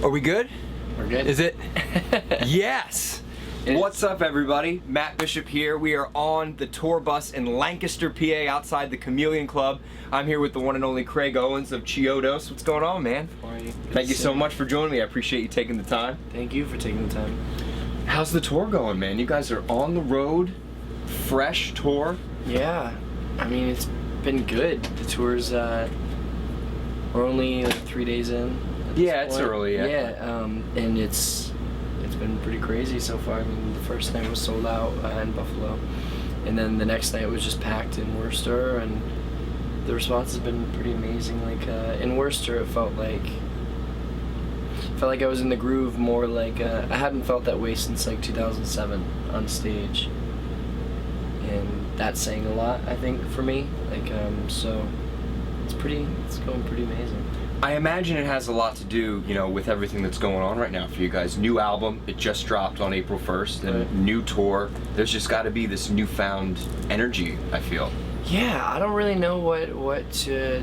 Are we good? We're good. Is it? Yes! What's up, everybody? Matt Bishop here. We are on the tour bus in Lancaster, PA, outside the Chameleon Club. I'm here with the one and only Craig Owens of Chiodos. What's going on, man? How are you? Thank you so much for joining me. I appreciate you taking the time. Thank you for taking the time. How's the tour going, man? You guys are on the road, fresh tour. Yeah, I mean, it's been good. The tour's, we're only 3 days in. Yeah, it's early, yeah. Yeah, and it's been pretty crazy so far. I mean, the first night was sold out in Buffalo, and then the next night was just packed in Worcester, and the response has been pretty amazing. Like in Worcester, it felt like I was in the groove more. Like I hadn't felt that way since like 2007 on stage, and that's saying a lot, I think, for me. Like so it's going pretty amazing. I imagine it has a lot to do, you know, with everything that's going on right now for you guys. New album, it just dropped on April 1st, and Right. New tour. There's just got to be this newfound energy, I feel. Yeah, I don't really know what to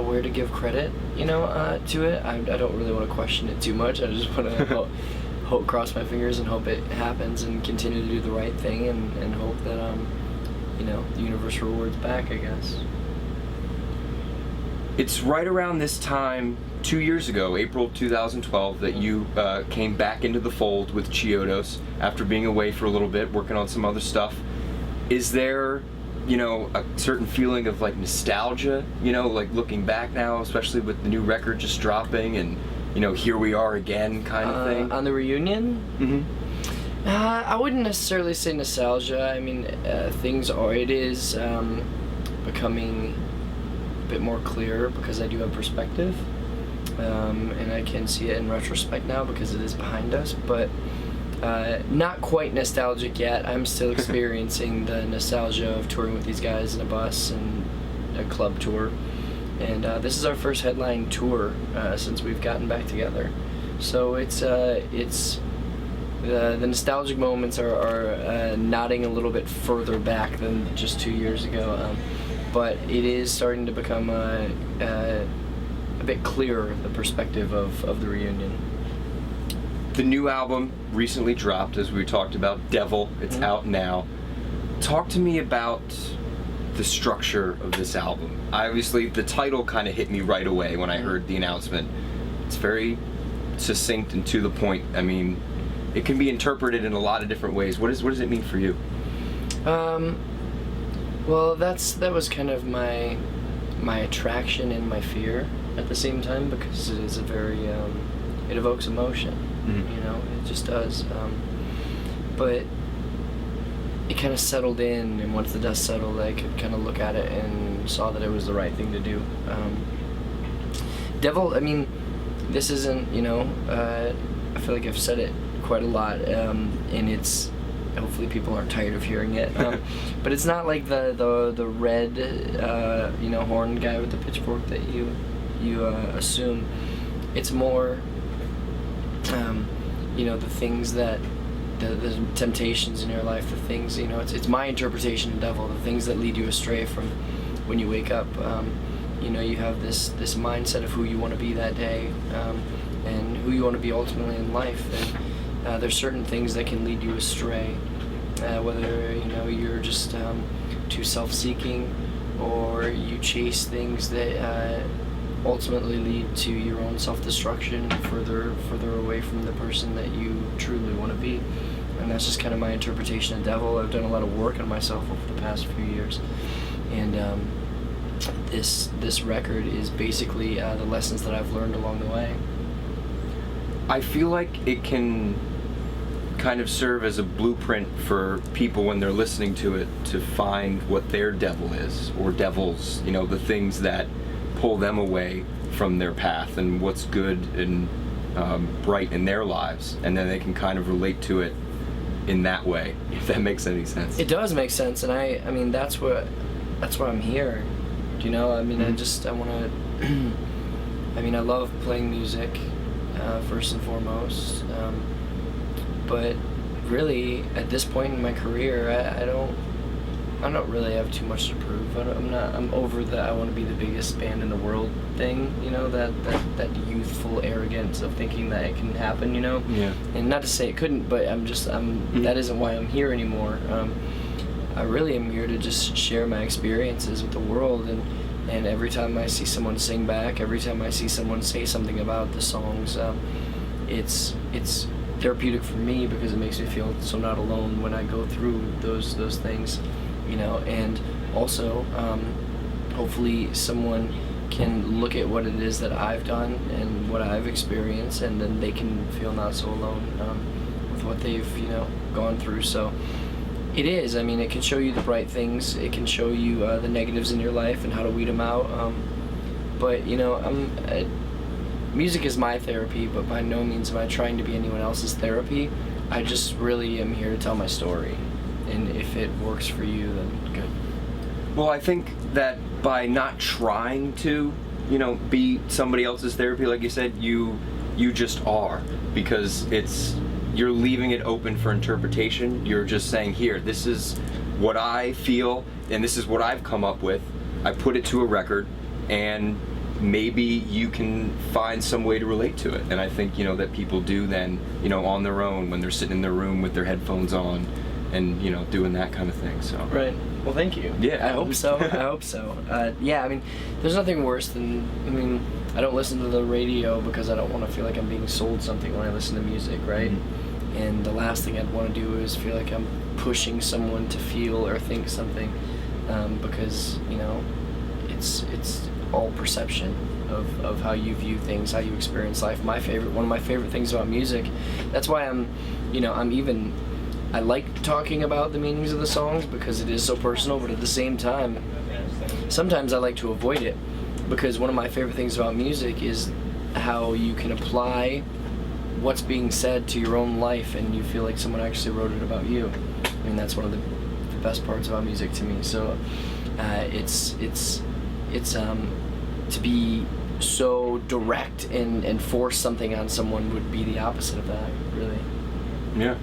where to give credit, you know, to it. I don't really want to question it too much. I just want to hope, cross my fingers and hope it happens and continue to do the right thing and hope that you know, the universe rewards back, I guess. It's right around this time, 2 years ago, April 2012, that you came back into the fold with Chiodos after being away for a little bit, working on some other stuff. Is there, you know, a certain feeling of like nostalgia, you know, like looking back now, especially with the new record just dropping and, you know, here we are again kind of thing? On the reunion? Mm-hmm. I wouldn't necessarily say nostalgia. I mean, it is becoming a bit more clear because I do have perspective, and I can see it in retrospect now because it is behind us, but not quite nostalgic yet. I'm still experiencing the nostalgia of touring with these guys in a bus and a club tour, and this is our first headline tour since we've gotten back together, so it's the nostalgic moments are nodding a little bit further back than just 2 years ago, but it is starting to become a bit clearer, the perspective of the reunion. The new album recently dropped, as we talked about, Devil. It's out now. Talk to me about the structure of this album. Obviously, the title kind of hit me right away when I heard the announcement. It's very succinct and to the point. I mean, it can be interpreted in a lot of different ways. What does it mean for you? Well, that was kind of my attraction and my fear at the same time, because it is a very it evokes emotion. Mm-hmm. You know, it just does. But it kind of settled in, and once the dust settled, I could kind of look at it and saw that it was the right thing to do. Devil, I mean, this isn't, you know, I feel like I've said it quite a lot, and it's, hopefully people aren't tired of hearing it, but it's not like the red, you know, horn guy with the pitchfork that you assume. It's more, you know, the things that the temptations in your life, the things, you know, it's my interpretation of devil, the things that lead you astray from when you wake up. You know, you have this mindset of who you want to be that day, and who you want to be ultimately in life, and there's certain things that can lead you astray, whether, you know, you're just too self-seeking, or you chase things that ultimately lead to your own self-destruction, further away from the person that you truly want to be. And that's just kind of my interpretation of devil. I've done a lot of work on myself over the past few years, and this record is basically the lessons that I've learned along the way. I feel like it can kind of serve as a blueprint for people when they're listening to it to find what their devil is, or devils, you know, the things that pull them away from their path and what's good and bright in their lives, and then they can kind of relate to it in that way, if that makes any sense. It does make sense, and I mean, that's why I'm here. You know, I mean, Mm-hmm. I want to, I mean, I love playing music, first and foremost, but really, at this point in my career, I don't really have too much to prove. I'm over the I want to be the biggest band in the world thing, you know, that youthful arrogance of thinking that it can happen, you know. Yeah. And not to say it couldn't, but that isn't why I'm here anymore. I really am here to just share my experiences with the world, and every time I see someone sing back, every time I see someone say something about the songs, it's therapeutic for me because it makes me feel so not alone when I go through those things, you know. And also, hopefully someone can look at what it is that I've done and what I've experienced, and then they can feel not so alone with what they've, you know, gone through. So it is. I mean, it can show you the bright things. It can show you the negatives in your life and how to weed them out. But you know, music is my therapy, but by no means am I trying to be anyone else's therapy. I just really am here to tell my story, and if it works for you, then good. Well, I think that by not trying to, you know, be somebody else's therapy, like you said, you just are, because you're leaving it open for interpretation. You're just saying, here, this is what I feel, and this is what I've come up with. I put it to a record, and maybe you can find some way to relate to it. And I think, you know, that people do then, you know, on their own when they're sitting in their room with their headphones on and, you know, doing that kind of thing. So Right. Well, thank you. Yeah. I hope so. I hope so. Yeah, I mean, there's nothing worse than, I don't listen to the radio because I don't want to feel like I'm being sold something when I listen to music, right? Mm-hmm. And the last thing I'd want to do is feel like I'm pushing someone to feel or think something, because, you know, it's all perception of how you view things, how you experience life. One of my favorite things about music, that's why I like talking about the meanings of the songs, because it is so personal, but at the same time, sometimes I like to avoid it, because one of my favorite things about music is how you can apply what's being said to your own life, and you feel like someone actually wrote it about you. I mean, that's one of the best parts about music to me. So it's to be so direct and force something on someone would be the opposite of that, really. Yeah.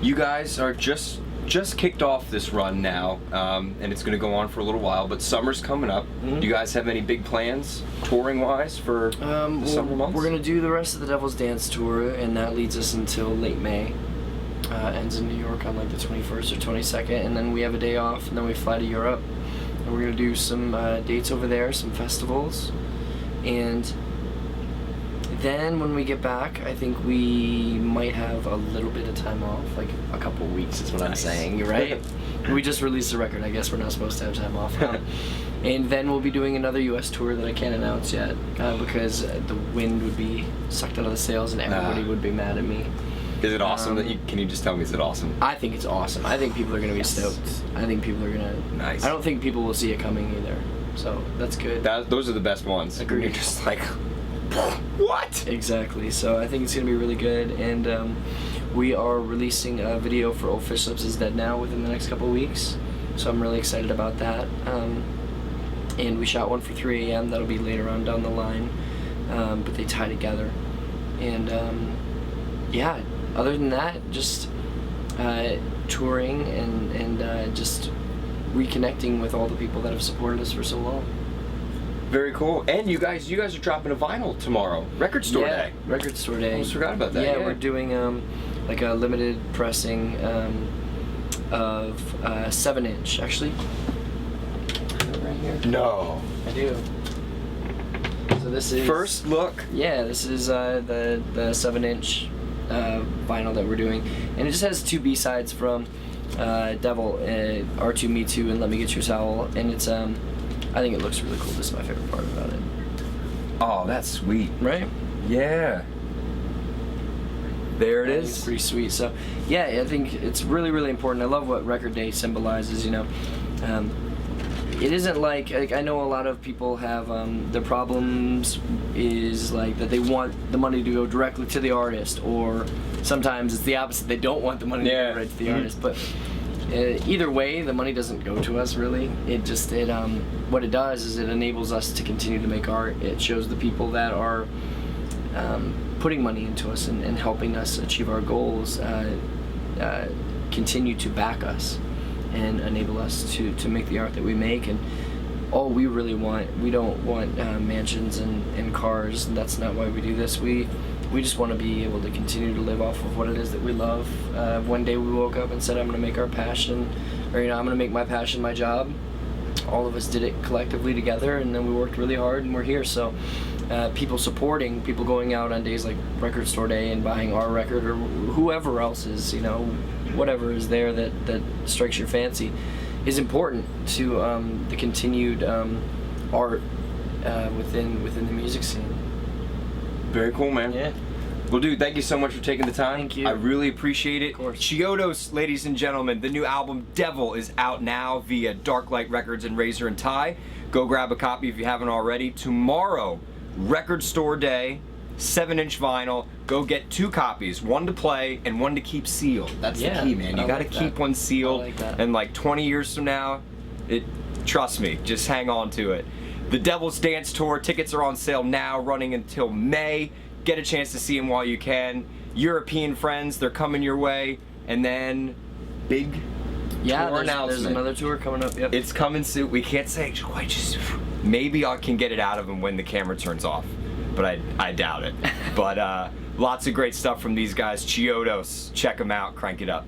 You guys are just kicked off this run now, and it's going to go on for a little while, but summer's coming up. Mm-hmm. Do you guys have any big plans, touring-wise, for the summer months? We're going to do the rest of the Devil's Dance tour, and that leads us until late May. Ends in New York on like the 21st or 22nd, and then we have a day off, and then we fly to Europe. And we're going to do some dates over there, some festivals, and then when we get back, I think we might have a little bit of time off, like a couple weeks is what I'm saying, right? We just released the record, I guess we're not supposed to have time off. And then we'll be doing another US tour that I can't announce yet, because the wind would be sucked out of the sails and everybody would be mad at me. Is it awesome can you just tell me, is it awesome? I think it's awesome. I think people are going to be stoked. I think people are going to... Nice. I don't think people will see it coming either, so that's good. Those are the best ones. Agreed. You're just like, what? Exactly. So I think it's going to be really good, and we are releasing a video for Old Fish Lips Is Dead Now within the next couple of weeks, so I'm really excited about that. And we shot one for 3 a.m. That'll be later on down the line, but they tie together. And yeah, other than that, just touring and just reconnecting with all the people that have supported us for so long. Very cool. And you guys are dropping a vinyl tomorrow. Record Store Day. Record Store Day. I almost forgot about that. Yeah, we're doing like a limited pressing of 7-inch. Actually, right here. No. I do. So this is First look. Yeah, this is the 7-inch vinyl that we're doing, and it just has 2 B-sides from Devil, R2 Me Too, and Let Me Get Your Towel, and it's I think it looks really cool. This is my favorite part about it. Oh, that's sweet. Right? Yeah. There it is. It's pretty sweet. So, yeah, I think it's really, really important. I love what Record Day symbolizes, you know. It isn't like I know a lot of people have their problems is like that they want the money to go directly to the artist, or sometimes it's the opposite, they don't want the money to go right to the artist. But either way, the money doesn't go to us really. It just what it does is it enables us to continue to make art. It shows the people that are putting money into us and helping us achieve our goals continue to back us. and enable us to make the art that we make. And all we really want, we don't want mansions and cars. That's not why we do this. We just want to be able to continue to live off of what it is that we love. One day we woke up and said, I'm going to make our passion, or I'm going to make my passion my job. All of us did it collectively together, and then we worked really hard, and we're here. So people supporting, people going out on days like Record Store Day and buying our record, or whoever else is, whatever is there that strikes your fancy, is important to the continued art within the music scene. Very cool, man. Yeah. Well, dude, thank you so much for taking the time. Thank you. I really appreciate it. Of course. Chiodos, ladies and gentlemen, the new album Devil is out now via Darklight Records and Razor and Tie. Go grab a copy if you haven't already. Tomorrow, Record Store Day, 7-inch vinyl. Go get 2 copies, one to play and one to keep sealed. That's the key, man. You gotta keep one sealed. I like that. And like 20 years from now, trust me, just hang on to it. The Devil's Dance Tour, tickets are on sale now, running until May. Get a chance to see them while you can. European friends, they're coming your way. And then, big tour announcement. There's another tour coming up, yep. It's coming soon. We can't say quite just, maybe I can get it out of them when the camera turns off. But I doubt it. But lots of great stuff from these guys. Chiodos, check them out, crank it up.